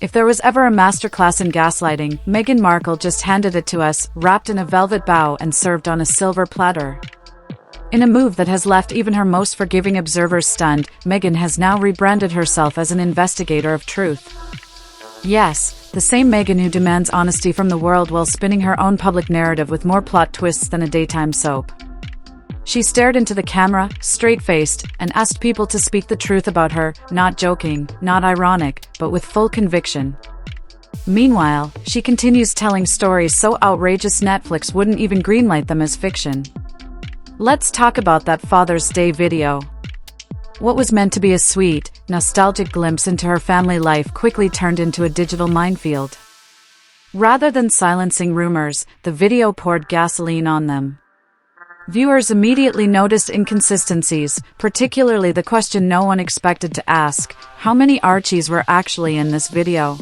If there was ever a masterclass in gaslighting, Meghan Markle just handed it to us, wrapped in a velvet bow and served on a silver platter. In a move that has left even her most forgiving observers stunned, Meghan has now rebranded herself as an investigator of truth. Yes, the same Meghan who demands honesty from the world while spinning her own public narrative with more plot twists than a daytime soap. She stared into the camera, straight-faced, and asked people to speak the truth about her, not joking, not ironic, but with full conviction. Meanwhile, she continues telling stories so outrageous Netflix wouldn't even greenlight them as fiction. Let's talk about that Father's Day video. What was meant to be a sweet, nostalgic glimpse into her family life quickly turned into a digital minefield. Rather than silencing rumors, the video poured gasoline on them. Viewers immediately noticed inconsistencies, particularly the question no one expected to ask: how many Archies were actually in this video?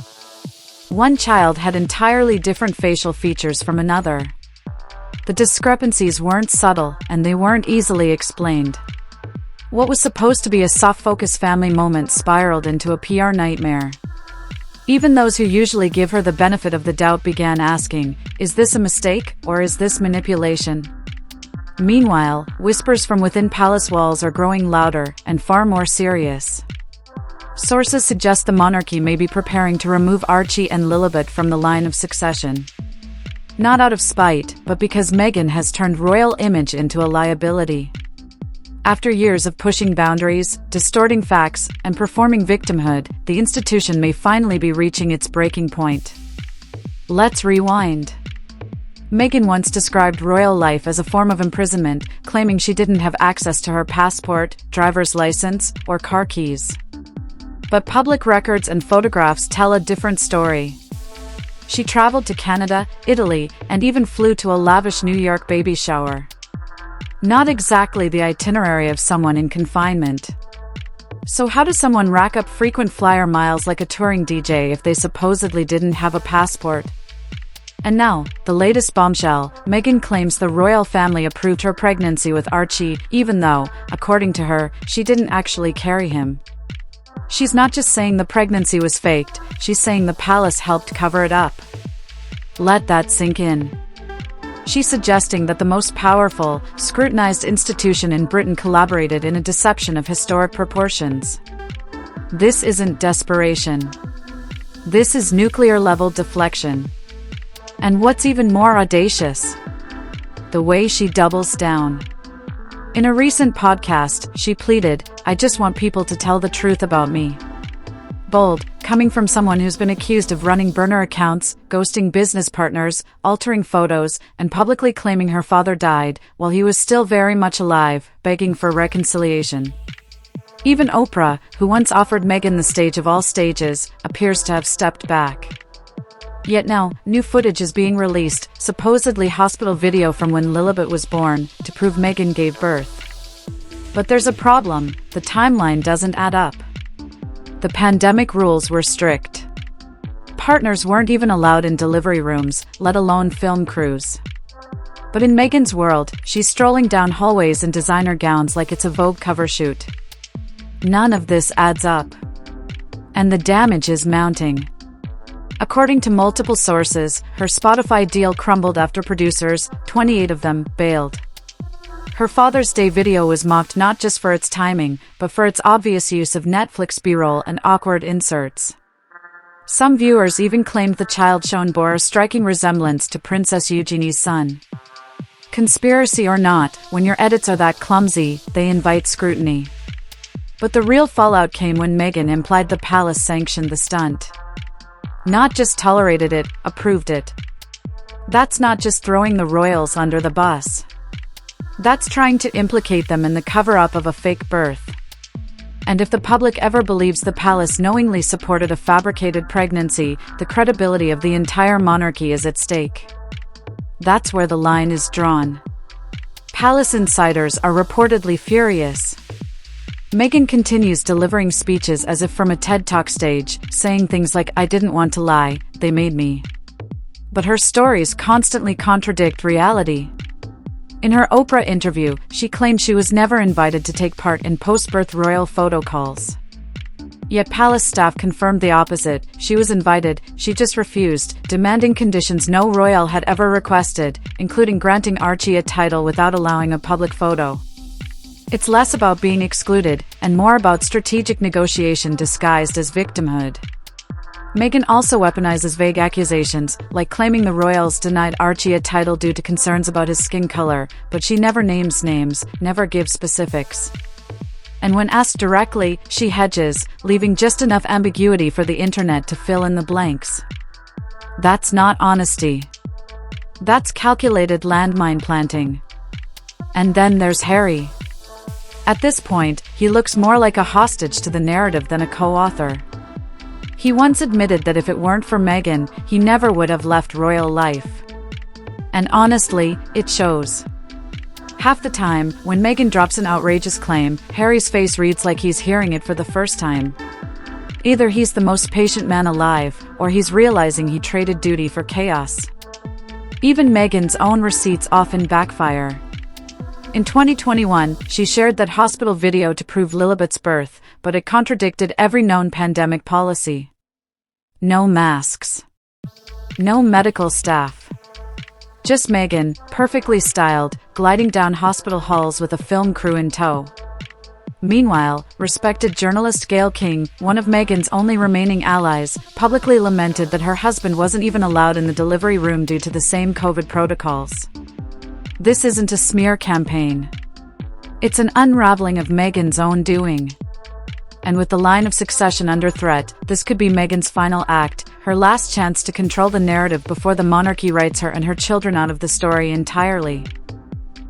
One child had entirely different facial features from another. The discrepancies weren't subtle, and they weren't easily explained. What was supposed to be a soft-focus family moment spiraled into a PR nightmare. Even those who usually give her the benefit of the doubt began asking, is this a mistake, or is this manipulation? Meanwhile, whispers from within palace walls are growing louder and far more serious. Sources suggest the monarchy may be preparing to remove Archie and Lilibet from the line of succession. Not out of spite, but because Meghan has turned royal image into a liability. After years of pushing boundaries, distorting facts, and performing victimhood, the institution may finally be reaching its breaking point. Let's rewind. Meghan once described royal life as a form of imprisonment, claiming she didn't have access to her passport, driver's license, or car keys. But public records and photographs tell a different story. She traveled to Canada, Italy, and even flew to a lavish New York baby shower. Not exactly the itinerary of someone in confinement. So how does someone rack up frequent flyer miles like a touring DJ if they supposedly didn't have a passport? And now, the latest bombshell: Meghan claims the royal family approved her pregnancy with Archie, even though, according to her, she didn't actually carry him. She's not just saying the pregnancy was faked, she's saying the palace helped cover it up. Let that sink in. She's suggesting that the most powerful, scrutinized institution in Britain collaborated in a deception of historic proportions. This isn't desperation. This is nuclear-level deflection. And what's even more audacious? The way she doubles down. In a recent podcast, she pleaded, "I just want people to tell the truth about me." Bold, coming from someone who's been accused of running burner accounts, ghosting business partners, altering photos, and publicly claiming her father died while he was still very much alive, begging for reconciliation. Even Oprah, who once offered Meghan the stage of all stages, appears to have stepped back. Yet now, new footage is being released, supposedly hospital video from when Lilibet was born, to prove Meghan gave birth. But there's a problem: the timeline doesn't add up. The pandemic rules were strict. Partners weren't even allowed in delivery rooms, let alone film crews. But in Meghan's world, she's strolling down hallways in designer gowns like it's a Vogue cover shoot. None of this adds up. And the damage is mounting. According to multiple sources, her Spotify deal crumbled after producers, 28 of them, bailed. Her Father's Day video was mocked not just for its timing, but for its obvious use of Netflix B-roll and awkward inserts. Some viewers even claimed the child shown bore a striking resemblance to Princess Eugenie's son. Conspiracy or not, when your edits are that clumsy, they invite scrutiny. But the real fallout came when Meghan implied the palace sanctioned the stunt. Not just tolerated it, approved it. That's not just throwing the royals under the bus. That's trying to implicate them in the cover-up of a fake birth. And if the public ever believes the palace knowingly supported a fabricated pregnancy, the credibility of the entire monarchy is at stake. That's where the line is drawn. Palace insiders are reportedly furious. Meghan continues delivering speeches as if from a TED Talk stage, saying things like, "I didn't want to lie, they made me." But her stories constantly contradict reality. In her Oprah interview, she claimed she was never invited to take part in post-birth royal photo calls. Yet palace staff confirmed the opposite. She was invited, she just refused, demanding conditions no royal had ever requested, including granting Archie a title without allowing a public photo. It's less about being excluded, and more about strategic negotiation disguised as victimhood. Meghan also weaponizes vague accusations, like claiming the royals denied Archie a title due to concerns about his skin color, but she never names names, never gives specifics. And when asked directly, she hedges, leaving just enough ambiguity for the internet to fill in the blanks. That's not honesty. That's calculated landmine planting. And then there's Harry. At this point, he looks more like a hostage to the narrative than a co-author. He once admitted that if it weren't for Meghan, he never would have left royal life. And honestly, it shows. Half the time, when Meghan drops an outrageous claim, Harry's face reads like he's hearing it for the first time. Either he's the most patient man alive, or he's realizing he traded duty for chaos. Even Meghan's own receipts often backfire. In 2021, she shared that hospital video to prove Lilibet's birth, but it contradicted every known pandemic policy. No masks. No medical staff. Just Meghan, perfectly styled, gliding down hospital halls with a film crew in tow. Meanwhile, respected journalist Gayle King, one of Meghan's only remaining allies, publicly lamented that her husband wasn't even allowed in the delivery room due to the same COVID protocols. This isn't a smear campaign. It's an unraveling of Meghan's own doing. And with the line of succession under threat, this could be Meghan's final act, her last chance to control the narrative before the monarchy writes her and her children out of the story entirely.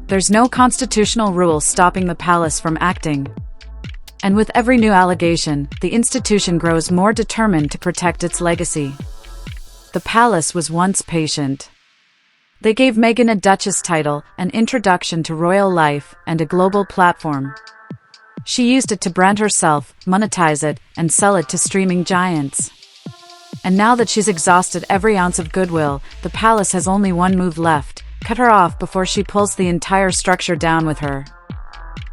There's no constitutional rule stopping the palace from acting. And with every new allegation, the institution grows more determined to protect its legacy. The palace was once patient. They gave Meghan a duchess title, an introduction to royal life, and a global platform. She used it to brand herself, monetize it, and sell it to streaming giants. And now that she's exhausted every ounce of goodwill, the palace has only one move left: cut her off before she pulls the entire structure down with her.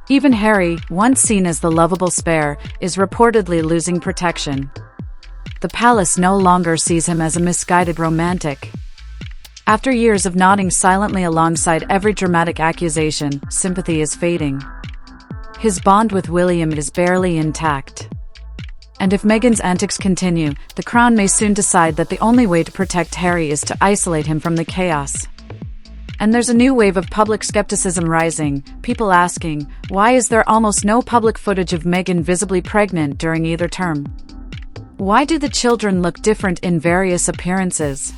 Even Harry, once seen as the lovable spare, is reportedly losing protection. The palace no longer sees him as a misguided romantic. After years of nodding silently alongside every dramatic accusation, sympathy is fading. His bond with William is barely intact. And if Meghan's antics continue, the Crown may soon decide that the only way to protect Harry is to isolate him from the chaos. And there's a new wave of public skepticism rising, people asking, why is there almost no public footage of Meghan visibly pregnant during either term? Why do the children look different in various appearances?